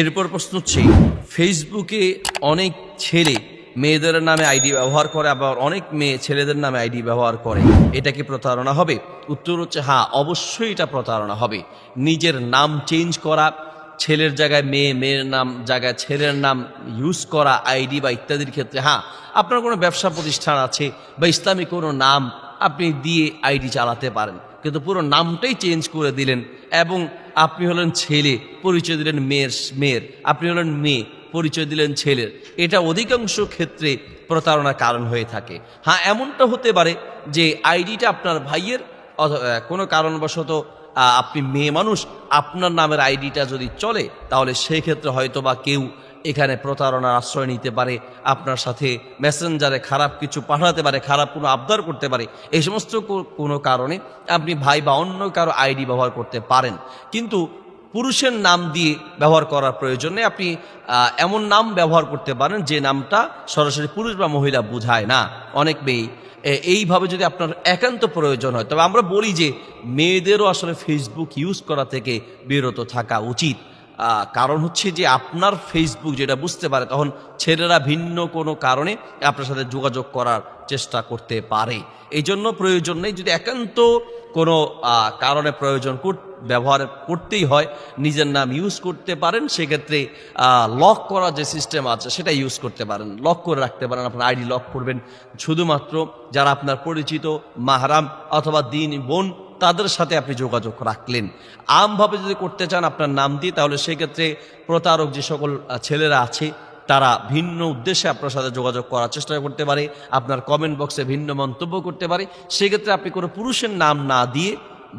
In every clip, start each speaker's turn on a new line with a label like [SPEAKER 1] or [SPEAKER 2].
[SPEAKER 1] এরপর প্রশ্ন হচ্ছে, ফেসবুকে অনেক ছেলে মেয়েদের নামে আইডি ব্যবহার করে, আবার অনেক মেয়ে ছেলেদের নামে আইডি ব্যবহার করে, এটা কি প্রতারণা হবে? উত্তর হচ্ছে হ্যাঁ, অবশ্যই এটা প্রতারণা হবে। নিজের নাম চেঞ্জ করা, ছেলের জায়গায় মেয়ে, মেয়ের নাম জায়গায় ছেলের নাম ইউজ করা আইডি বা ইত্যাদির ক্ষেত্রে, হ্যাঁ, আপনার কোনো ব্যবসা প্রতিষ্ঠান আছে বা ইসলামী কোনো নাম আপনি দিয়ে আইডি চালাতে পারেন, কিন্তু পুরো নামটাই চেঞ্জ করে দিলেন এবং আপনি হলেন ছেলে, পরিচয় দিলেন মেয়ের, আপনি হলেন মেয়ে, পরিচয় দিলেন ছেলের। এটা অধিকাংশ ক্ষেত্রে প্রতারণার কারণ হয়ে থাকে। হ্যাঁ, এমনটা হতে পারে যে আইডিটা আপনার ভাইয়ের, কোনো কারণবশত আপনি মেয়ে মানুষ, আপনার নামের আইডিটা যদি চলে, তাহলে সেই ক্ষেত্রে হয়তো বা কেউ এখানে প্রতারণার আশ্রয় নিতে পারে, আপনার সাথে মেসেঞ্জারে খারাপ কিছু পাঠাতে পারে, খারাপ কোনো আবদার করতে পারে। এই সমস্ত কোনো কারণে আপনি ভাই বা অন্য কারো আইডি ব্যবহার করতে পারেন, কিন্তু পুরুষের নাম দিয়ে ব্যবহার করার প্রয়োজন নেই। আপনি এমন নাম ব্যবহার করতে পারেন যে নামটা সরাসরি পুরুষ বা মহিলা বোঝায় না। অনেক মেয়ে এইভাবে যদি আপনার একান্ত প্রয়োজন হয়, তবে আমরা বলি যে মেয়েদেরও আসলে ফেসবুক ইউজ করা থেকে বিরত থাকা উচিত। কারণ হচ্ছে যে আপনার ফেসবুক যেটা বুঝতে পারে, তখন ছেলেরা ভিন্ন কোনো কারণে আপনার সাথে যোগাযোগ করার চেষ্টা করতে পারে। এই জন্য প্রয়োজন নেই। যদি একান্ত কোনো কারণে প্রয়োজন ব্যবহার করতেই হয়, নিজের নাম ইউজ করতে পারেন, সেক্ষেত্রে লক করার যে সিস্টেম আছে সেটা ইউজ করতে পারেন, লক করে রাখতে পারেন। আপনার আইডি লক করবেন শুধুমাত্র যারা আপনার পরিচিত, মাহরাম অথবা দিন বোন, তাদের সাথে আপনি যোগাযোগ রাখলেন। আমভাবে যদি করতে চান আপনার নাম দিয়ে, তাহলে সেক্ষেত্রে প্রতারক যে সকল ছেলেরা আছে তারা ভিন্ন উদ্দেশ্যে আপনার সাথে যোগাযোগ করার চেষ্টা করতে পারে, আপনার কমেন্ট বক্সে ভিন্ন মন্তব্য করতে পারে। সেক্ষেত্রে আপনি কোনো পুরুষের নাম না দিয়ে,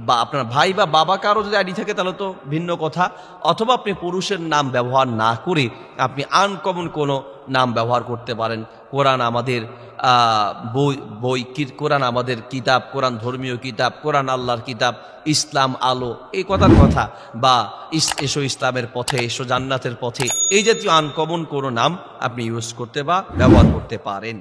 [SPEAKER 1] বা আপনার ভাই বা বাবা কারো যদি আইডি থাকে তাহলে তো ভিন্ন কথা, অথবা আপনি পুরুষের নাম ব্যবহার না করে আপনি আনকমন কোনো নাম ব্যবহার করতে পারেন। কোরআন আমাদের কোরআন আমাদের কিতাব, কোরআন ধর্মীয় কিতাব, কোরআন আল্লাহর কিতাব, ইসলাম আলো, এই কথার কথা, বা এসো ইসলামের পথে, এসো জান্নাতের পথে, এই জাতীয় আনকমন কোনো নাম আপনি ইউজ করতে বা ব্যবহার করতে পারেন।